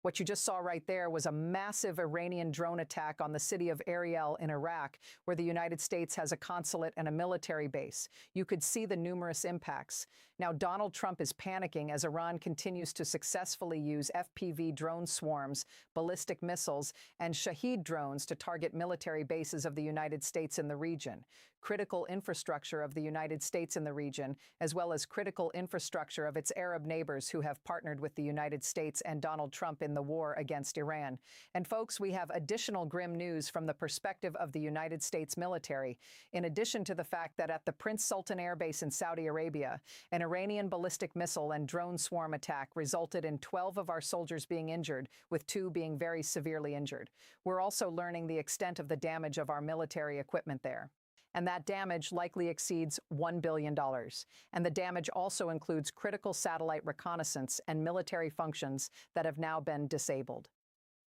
What you just saw right there was a massive Iranian drone attack on the city of Ariel in Iraq, where the United States has a consulate and a military base. You could see the numerous impacts. Now, Donald Trump is panicking as Iran continues to successfully use FPV drone swarms, ballistic missiles, and Shahed drones to target military bases of the United States in the region, critical infrastructure of the United States in the region, as well as critical infrastructure of its Arab neighbors who have partnered with the United States and Donald Trump in the war against Iran. And folks, we have additional grim news from the perspective of the United States military. In addition to the fact that at the Prince Sultan Air Base in Saudi Arabia, an Iranian ballistic missile and drone swarm attack resulted in 12 of our soldiers being injured, with 2 being very severely injured. We're also learning the extent of the damage of our military equipment there. And that damage likely exceeds $1 billion. And the damage also includes critical satellite reconnaissance and military functions that have now been disabled.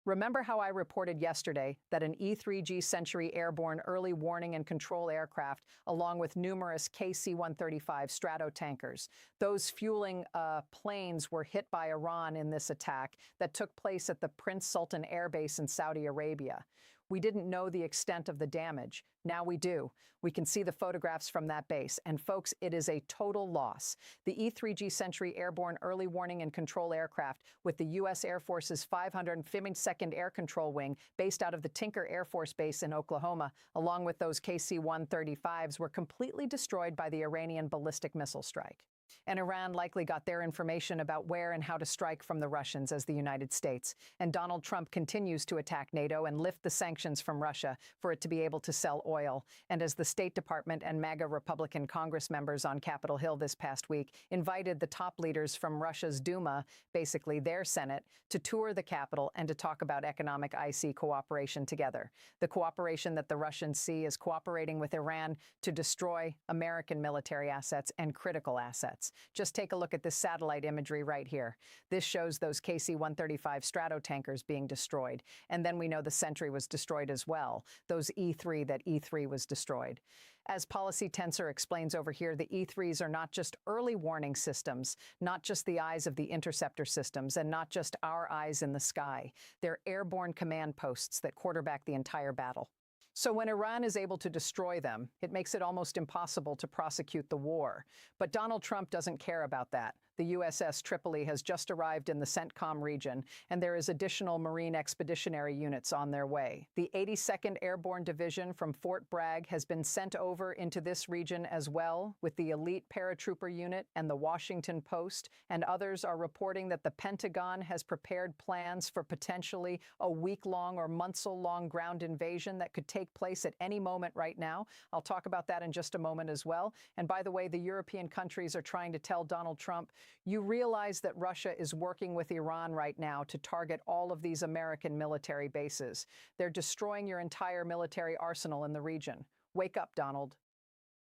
Remember how I reported yesterday that an E-3 Sentry Airborne early warning and control aircraft, along with numerous KC-135 Stratotankers, those fueling planes were hit by Iran in this attack that took place at the Prince Sultan Air Base in Saudi Arabia. We didn't know the extent of the damage. Now we do. We can see the photographs from that base. And folks, it is a total loss. The E-3 Sentry Airborne Early Warning and Control Aircraft with the U.S. Air Force's 552nd Air Control Wing, based out of the Tinker Air Force Base in Oklahoma, along with those KC-135s, were completely destroyed by the Iranian ballistic missile strike. And Iran likely got their information about where and how to strike from the Russians as the United States. And Donald Trump continues to attack NATO and lift the sanctions from Russia for it to be able to sell oil. And as the State Department and MAGA Republican Congress members on Capitol Hill this past week invited the top leaders from Russia's Duma, basically their Senate, to tour the Capitol and to talk about economic IC cooperation together. The cooperation that the Russians see is cooperating with Iran to destroy American military assets and critical assets. Just take a look at this satellite imagery right here. This shows those KC-135 Stratotankers being destroyed. And then we know the Sentry was destroyed as well. Those E-3, that E-3 was destroyed. As Policy Tensor explains over here, the E-3s are not just early warning systems, not just the eyes of the interceptor systems, and not just our eyes in the sky. They're airborne command posts that quarterback the entire battle. So when Iran is able to destroy them, it makes it almost impossible to prosecute the war. But Donald Trump doesn't care about that. The USS Tripoli has just arrived in the CENTCOM region, and there is additional Marine expeditionary units on their way. The 82nd Airborne Division from Fort Bragg has been sent over into this region as well, with the elite paratrooper unit and the Washington Post, and others are reporting that the Pentagon has prepared plans for potentially a week-long or months-long ground invasion that could take place at any moment right now. I'll talk about that in just a moment as well. And by the way, the European countries are trying to tell Donald Trump, you realize that Russia is working with Iran right now to target all of these American military bases. They're destroying your entire military arsenal in the region. Wake up, Donald.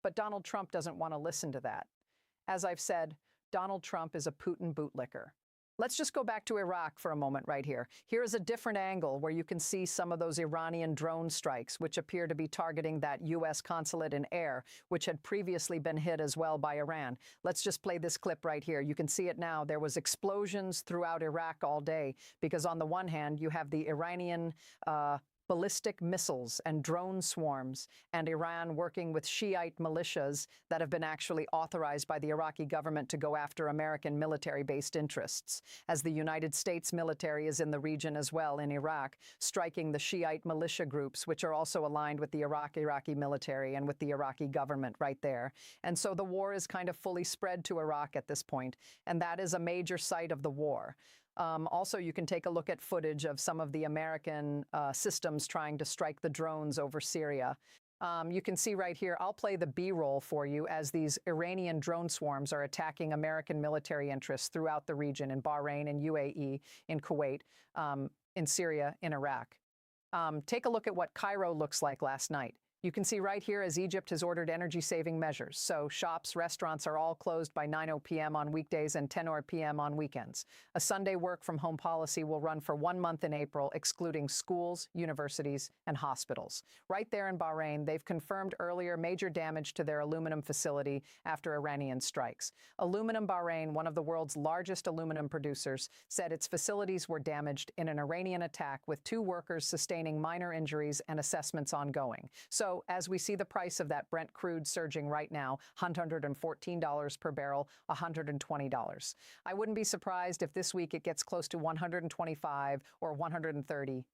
But Donald Trump doesn't want to listen to that. As I've said, Donald Trump is a Putin bootlicker. Let's just go back to Iraq for a moment right here. Here is a different angle where you can see some of those Iranian drone strikes, which appear to be targeting that U.S. consulate in air, which had previously been hit as well by Iran. Let's just play this clip right here. You can see it now. There was explosions throughout Iraq all day because on the one hand, you have the Iranian ballistic missiles and drone swarms, and Iran working with Shiite militias that have been actually authorized by the Iraqi government to go after American military-based interests, as the United States military is in the region as well in Iraq, striking the Shiite militia groups, which are also aligned with the Iraqi military and with the Iraqi government right there. And so the war is kind of fully spread to Iraq at this point, and that is a major site of the war. Also, you can take a look at footage of some of the American systems trying to strike the drones over Syria. You can see right here, I'll play the B-roll for you as these Iranian drone swarms are attacking American military interests throughout the region in Bahrain, in UAE, in Kuwait, in Syria, in Iraq. Take a look at what Cairo looks like last night. You can see right here as Egypt has ordered energy-saving measures. So shops, restaurants are all closed by 9 p.m. on weekdays and 10 p.m. on weekends. A Sunday work-from-home policy will run for 1 month in April, excluding schools, universities, and hospitals. Right there in Bahrain, they've confirmed earlier major damage to their aluminum facility after Iranian strikes. Aluminum Bahrain, one of the world's largest aluminum producers, said its facilities were damaged in an Iranian attack, with 2 workers sustaining minor injuries and assessments ongoing. So as we see the price of that Brent crude surging right now, $114 per barrel, $120. I wouldn't be surprised if this week it gets close to $125 or $130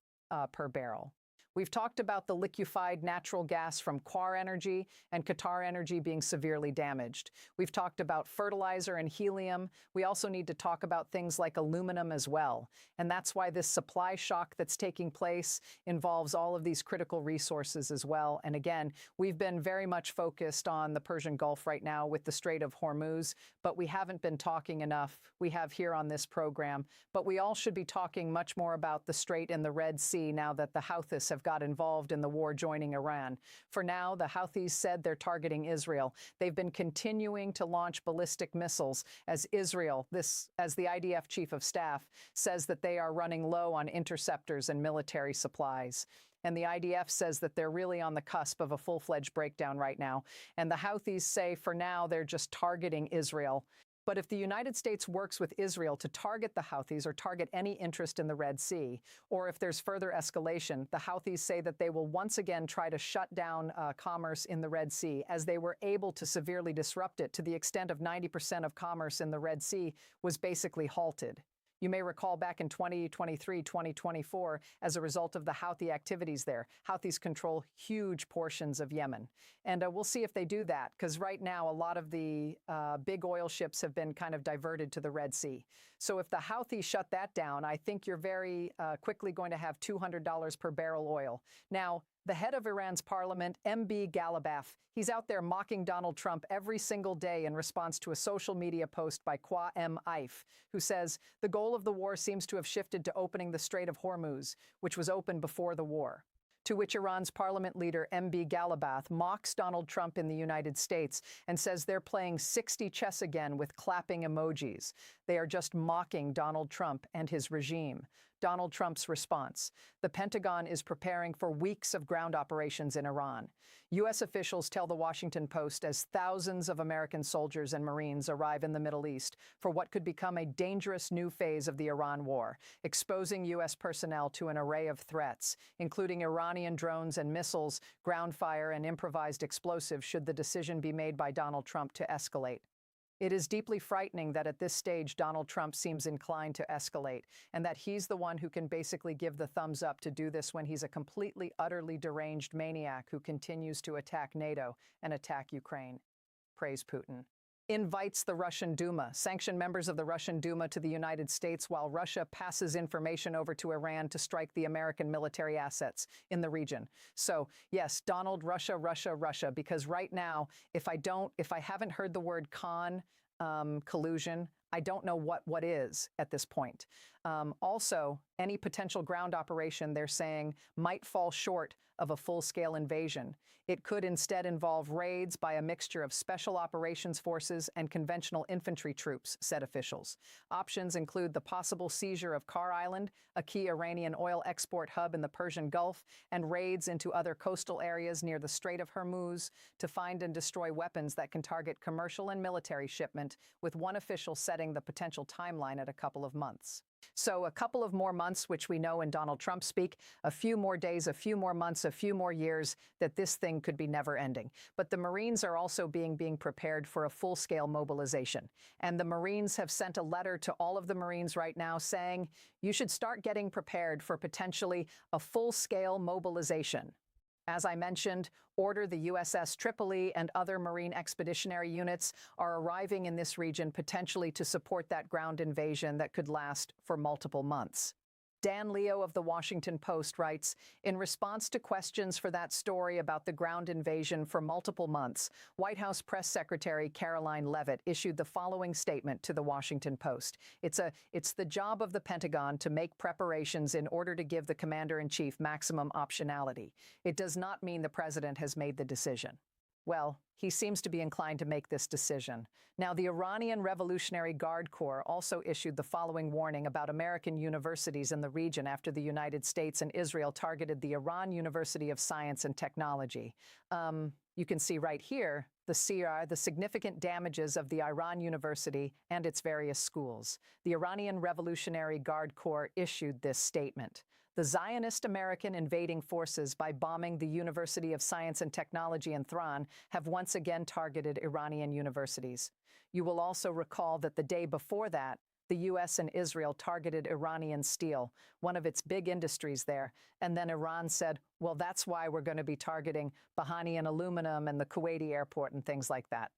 per barrel. We've talked about the liquefied natural gas from Quar Energy and Qatar Energy being severely damaged. We've talked about fertilizer and helium. We also need to talk about things like aluminum as well. And that's why this supply shock that's taking place involves all of these critical resources as well. And again, we've been very much focused on the Persian Gulf right now with the Strait of Hormuz, but we haven't been talking enough. We have here on this program, but we all should be talking much more about the Strait and the Red Sea now that the Houthis have got involved in the war joining Iran. For now, the Houthis said they're targeting Israel. They've been continuing to launch ballistic missiles as Israel, as the IDF chief of staff, says that they are running low on interceptors and military supplies. And the IDF says that they're really on the cusp of a full-fledged breakdown right now. And the Houthis say for now they're just targeting Israel. But if the United States works with Israel to target the Houthis or target any interest in the Red Sea, or if there's further escalation, the Houthis say that they will once again try to shut down commerce in the Red Sea, as they were able to severely disrupt it to the extent of 90% of commerce in the Red Sea was basically halted. You may recall back in 2023, 2024, as a result of the Houthi activities there. Houthis control huge portions of Yemen. And we'll see if they do that, because right now a lot of the big oil ships have been kind of diverted to the Red Sea. So if the Houthis shut that down, I think you're very quickly going to have $200 per barrel oil. Now, the head of Iran's parliament, MB Ghalibaf, he's out there mocking Donald Trump every single day in response to a social media post by Qaem Eif, who says the goal of the war seems to have shifted to opening the Strait of Hormuz, which was open before the war. To which Iran's parliament leader MB Ghalibaf mocks Donald Trump in the United States and says they're playing 60 chess again with clapping emojis. They are just mocking Donald Trump and his regime. Donald Trump's response: the Pentagon is preparing for weeks of ground operations in Iran. U.S. officials tell the Washington Post as thousands of American soldiers and Marines arrive in the Middle East for what could become a dangerous new phase of the Iran war, exposing U.S. personnel to an array of threats, including Iranian drones and missiles, ground fire, and improvised explosives should the decision be made by Donald Trump to escalate. It is deeply frightening that at this stage Donald Trump seems inclined to escalate, and that he's the one who can basically give the thumbs up to do this when he's a completely, utterly deranged maniac who continues to attack NATO and attack Ukraine. Praise Putin. Invites the Russian Duma, sanction members of the Russian Duma to the United States while Russia passes information over to Iran to strike the American military assets in the region. So yes, Donald, Russia, Russia, Russia, because right now, if I haven't heard the word collusion, I don't know what is at this point. Also, any potential ground operation, they're saying, might fall short of a full-scale invasion. It could instead involve raids by a mixture of special operations forces and conventional infantry troops, said officials. Options include the possible seizure of Kar Island, a key Iranian oil export hub in the Persian Gulf, and raids into other coastal areas near the Strait of Hormuz to find and destroy weapons that can target commercial and military shipment, with one official setting the potential timeline at a couple of months. So a couple of more months, which we know in Donald Trump speak, a few more days, a few more months, a few more years, that this thing could be never ending. But the Marines are also being prepared for a full-scale mobilization. And the Marines have sent a letter to all of the Marines right now saying, you should start getting prepared for potentially a full-scale mobilization. As I mentioned, order the USS Tripoli and other Marine expeditionary units are arriving in this region potentially to support that ground invasion that could last for multiple months. Dan Leo of The Washington Post writes, in response to questions for that story about the ground invasion for multiple months, White House Press Secretary Caroline Leavitt issued the following statement to The Washington Post. It's the job of the Pentagon to make preparations in order to give the commander-in-chief maximum optionality. It does not mean the president has made the decision. Well, he seems to be inclined to make this decision. Now, the Iranian Revolutionary Guard Corps also issued the following warning about American universities in the region after the United States and Israel targeted the Iran University of Science and Technology. You can see right here, the CR, the significant damages of the Iran University and its various schools. The Iranian Revolutionary Guard Corps issued this statement. The Zionist American invading forces, by bombing the University of Science and Technology in Thran, have once again targeted Iranian universities. You will also recall that the day before that, the U.S. and Israel targeted Iranian steel, one of its big industries there, and then Iran said, well, that's why we're going to be targeting Bahrain aluminum and the Kuwaiti airport and things like that.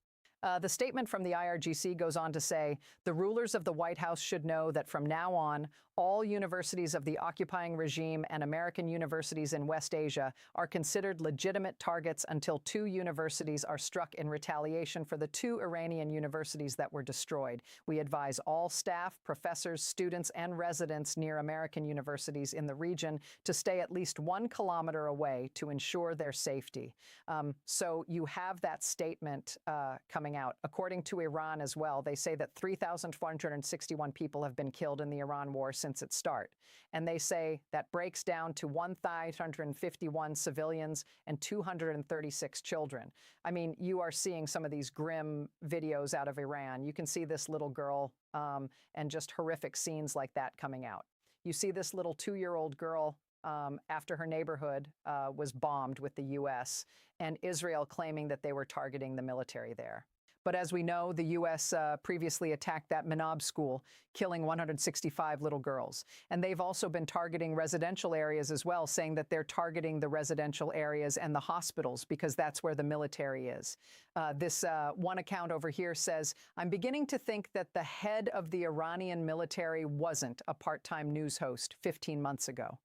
The statement from the IRGC goes on to say, the rulers of the White House should know that from now on, all universities of the occupying regime and American universities in West Asia are considered legitimate targets until 2 universities are struck in retaliation for the 2 Iranian universities that were destroyed. We advise all staff, professors, students, and residents near American universities in the region to stay at least 1 kilometer away to ensure their safety. So you have that statement coming out. According to Iran as well, they say that 3,461 people have been killed in the Iran war since its start. And they say that breaks down to 1,551 civilians and 236 children. I mean, you are seeing some of these grim videos out of Iran. You can see this little girl and just horrific scenes like that coming out. You see this little 2-year-old girl after her neighborhood was bombed with the U.S. and Israel claiming that they were targeting the military there. But as we know, the U.S. Previously attacked that Manab school, killing 165 little girls. And they've also been targeting residential areas as well, saying that they're targeting the residential areas and the hospitals because that's where the military is. This one account over here says, I'm beginning to think that the head of the Iranian military wasn't a part-time news host 15 months ago.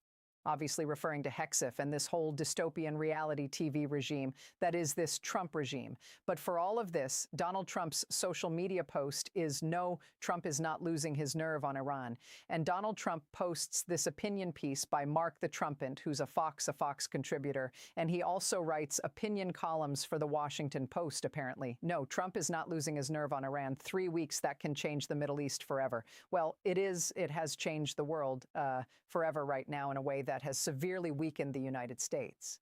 Obviously referring to Hexif and this whole dystopian reality TV regime that is this Trump regime. But for all of this, Donald Trump's social media post is no, Trump is not losing his nerve on Iran. And Donald Trump posts this opinion piece by Mark the Trumpet, who's a Fox contributor, and he also writes opinion columns for the Washington Post, apparently. No, Trump is not losing his nerve on Iran. 3 weeks, that can change the Middle East forever. Well, it has changed the world forever right now in a way that has severely weakened the United States.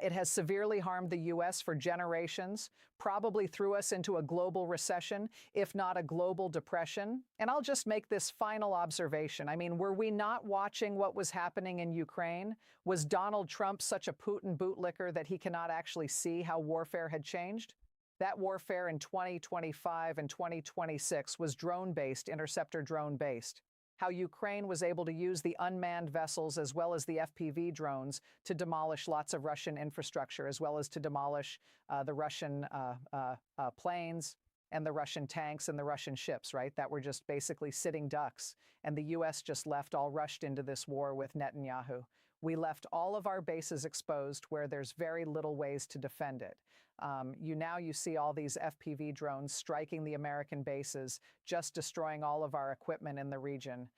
It has severely harmed the U.S. for generations, probably threw us into a global recession, if not a global depression. And I'll just make this final observation. I mean, were we not watching what was happening in Ukraine? Was Donald Trump such a Putin bootlicker that he cannot actually see how warfare had changed? That warfare in 2025 and 2026 was drone-based, interceptor drone-based. How Ukraine was able to use the unmanned vessels as well as the FPV drones to demolish lots of Russian infrastructure, as well as to demolish the Russian planes and the Russian tanks and the Russian ships, right? That were just basically sitting ducks. And the U.S. just left all rushed into this war with Netanyahu. We left all of our bases exposed where there's very little ways to defend it. You see all these FPV drones striking the American bases, just destroying all of our equipment in the region.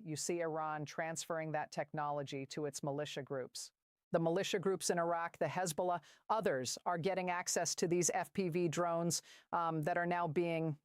You see Iran transferring that technology to its militia groups. The militia groups in Iraq, the Hezbollah, others are getting access to these FPV drones that are now being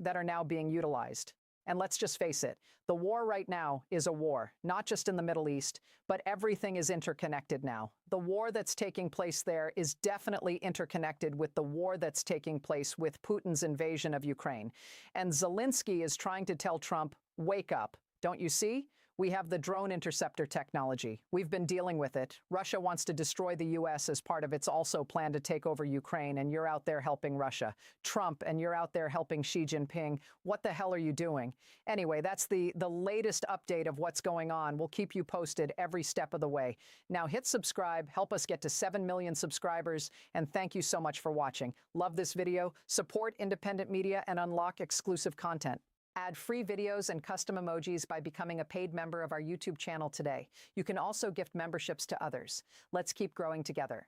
utilized. And let's just face it, the war right now is a war, not just in the Middle East, but everything is interconnected now. The war that's taking place there is definitely interconnected with the war that's taking place with Putin's invasion of Ukraine. And Zelensky is trying to tell Trump, wake up. Don't you see? We have the drone interceptor technology. We've been dealing with it. Russia wants to destroy the U.S. as part of its also plan to take over Ukraine, and you're out there helping Russia. Trump, and you're out there helping Xi Jinping. What the hell are you doing? Anyway, that's the latest update of what's going on. We'll keep you posted every step of the way. Now hit subscribe, help us get to 7 million subscribers, and thank you so much for watching. Love this video, support independent media, and unlock exclusive content. Add free videos and custom emojis by becoming a paid member of our YouTube channel today. You can also gift memberships to others. Let's keep growing together.